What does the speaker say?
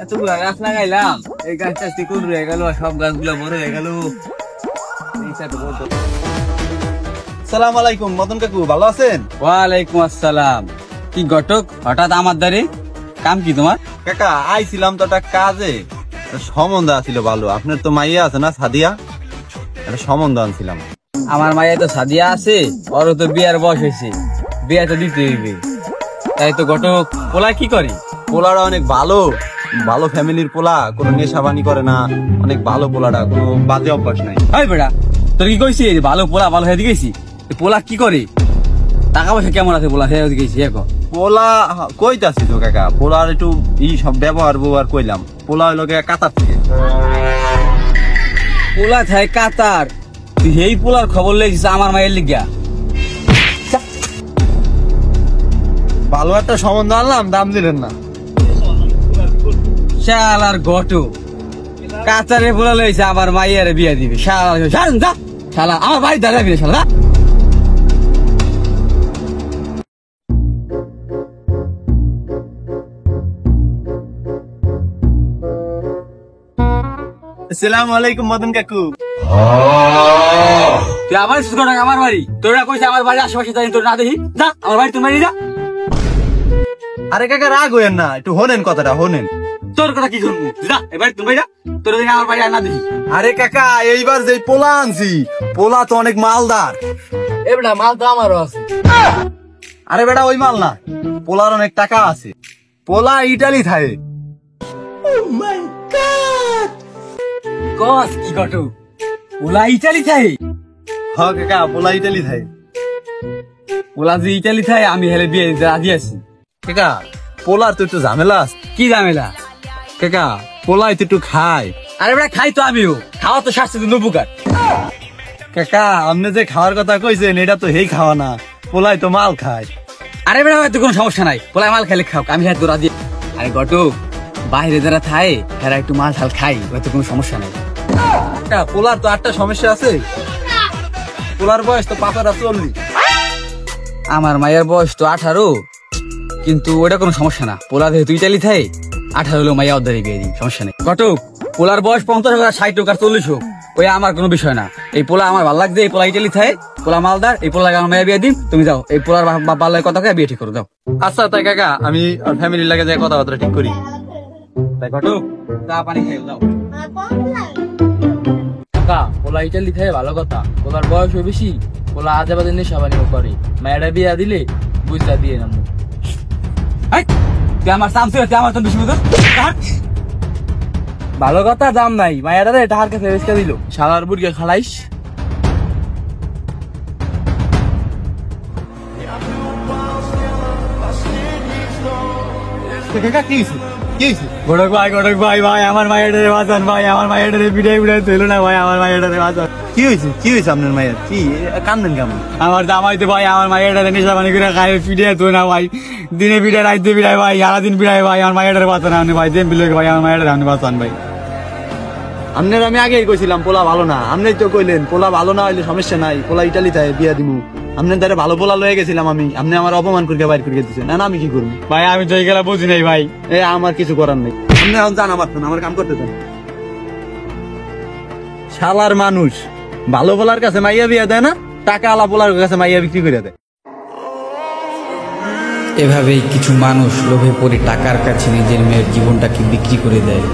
এতগুলা গাছ লাগাইলাম, এই গাছটা চিকুন রয়ে গেল, সব গাছগুলা বড় হয়ে গেল। সালাম আলাইকুম মদন কাকু, ভালো আছেন? ওয়ালাইকুম আসসালাম। কি ঘটক, হঠাৎ আমার দ্বারে? কাম কি তোমার? কাকা আইছিলাম তো একটা কাজে, সম্বন্ধ আছিল ভালো। আপনার তো মাইয়া আছে না, সাদিয়া? একটা সম্বন্ধ আনছিলাম। আমার মায়ের তো সাদিয়া আছে, ওর তো বিয়ার বয়স হয়েছে, বিয়া তো দিতে হইবে। তাই তো ঘটক, পোলা কি করে? পোলাটা অনেক ভালো, ভালো ফ্যামিলির পোলা, কোনো নেশাবানি করে না, অনেক ভালো পোলাটা, কোনো বাজে অভ্যাস নাই। হাই বেড়া, তোর কি কইছি ভালো পোলা ভালো হয়ে গেছি? পোলা কি করে, টাকা পয়সা কেমন আছে পোলা হয়ে গেছি? এখন পোলা কইতাছি তো কাকা, পোলার একটু সব ব্যবহার কইলাম। পোলা হইল কাতার থেকে। পোলা থাকে কাতার, তুই এই পোলার খবর লেগেছিস আমার মায়ের লিগা? ভালো একটা সম্বন্ধ আনলাম, দাম দিলেন না। শালার ঘটক, কাতারে পোলা লইছে আমার মায়ের বিয়া দিবে। শালা আমার বাড়ি দাঁড়াবি না শালা। আসসালামু আলাইকুম মদন কাকু। তুই আমার আমার বাড়ি, তোরা কইছে আমার বাড়ির আশেপাশে যাই, তোর না দেখি যা আমার বাড়ি, তোমার বাড়ি যা। আরে কাকা রাগ হইেন না, একটু হোনেন কথাটা, হোনেন। তোর কথা কি শুনবো, যা এবার তুমি যা, তোর আমার বাড়ি আর না দেখি। আরে কাকা এইবার যে পোলা আনছি, পোলা তো অনেক মালদার। এবার মাল তো আমারও আছে। আরে বেটা ওই মাল না, পোলার অনেক টাকা আছে। পোলা ইটালি থাকে। কস কি ঘটক, পোলা ইটালি থাকে? হ কাকা, পোলা ইটালি থাকে। পোলা যে ইটালি থাকে, আমি হেলে বিয়ে দিতে রাজি আছি। কাকা পোলার তো একটু ঝামেলা আছে। কি ঝামেলা? কাকা পোলাই তো একটু খায়। আরে বেটা খাই তো আমিও, খাওয়া তো স্বাস্থ্য তো উপকার। কাকা আপনি যে খাওয়ার কথা কইছেন, এটা তো হেই খাওয়া না, পোলাই তো মাল খায়। আরে বেটা হয়তো কোনো সমস্যা নাই, পোলায় মাল খাইলে খাও, আমি হয়তো রাজি। আরে ঘটক, বাইরে যারা থাকে তারা একটু মাল ঝাল খাই, হয়তো কোনো সমস্যা নাই। পোলার তো 8টা সমস্যা আছে। পোলার বয়স তো 45। আমার মায়ের বয়স তো 18, কিন্তু ওটা কোনো সমস্যা না। পোলা যেহেতু ইটালি থাকে, 18 হলেও মাইয়া অর্ধারে বিয়ে দিই, সমস্যা নেই। ঘটক, পোলার বয়স 50 হোক আর 60 হোক আর 40 হোক, ওই আমার কোনো বিষয় না। এই পোলা আমার ভালো লাগছে, এই পোলা ইটালি থাকে, পোলা মালদার, এই পোলা আমার মাইয়া বিয়ে দিন। তুমি যাও, এই পোলার ভালো কথা বিয়ে ঠিক করে দাও। আচ্ছা তাই কাকা, আমি ফ্যামিলির লাগে যে কথাবার্তা ঠিক করি। তাই ঘটক, চা পানি খাই দাও। কাকা পোলা ইটালি থাকে ভালো কথা, পোলার বয়স বেশি, পোলা আজে বাজে নেশাবানিও করে, মায়েরা বিয়া দিলে বুঝতা দিয়ে নাম। তুই আমার সামনে, তুই আমার তো বেশি মতো ভালো কথা দাম নাই, মায়েরা টাকার কাছে বেচতে দিল, শালার বুড়িকে খালাইস। কাকা কি হয়েছে, কি হয়েছে? ঘটক ভাই ভাই আমার মায়ের বাঁচান ভাই, আমার মায়ের বিড়াই বিড়াই তুলো না ভাই, আমার মায়ের বাঁচান। কি হয়েছে, কি হয়েছে আপনার মায়ের? কি কান্দেন কেমন? আমার দামাইতে ভাই, আমার মায়ের নেশা পানি করে খাই, পিড়ে তো না ভাই, দিনে পিড়ে রাইতে পিড়াই ভাই, সারাদিন পিড়াই ভাই, আমার মায়ের বাঁচান আপনি ভাই, দেন বিলে ভাই, আমার মায়ের আপনি বাঁচান ভাই। আপনার আমি আগেই কইছিলাম পোলা ভালো না, আপনি তো কইলেন পোলা ভালো না হইলে সমস্যা নাই, পোলা ইটালি থাকে বিয়া দিমু। আপনার দ্বারা ভালো পোলা লয়ে গেছিলাম আমি, আপনি আমার অপমান করে বাইর করে দিচ্ছেন। না আমি কি করবো ভাই, আমি তো এইগুলা বুঝি নাই ভাই, আমার কিছু করার নেই। আপনি এখন জানা পারতেন, আমার কাম করতে চান। শালার মানুষ ভালো পোলার কাছে মাইয়া বিয়া দেয় না, টাকা আলা পোলার কাছে মাইয়া বিক্রি করে দেয়। এভাবেই কিছু মানুষ লোভে পড়ে টাকার কাছে নিজের মেয়ের জীবনটাকে বিক্রি করে দেয়।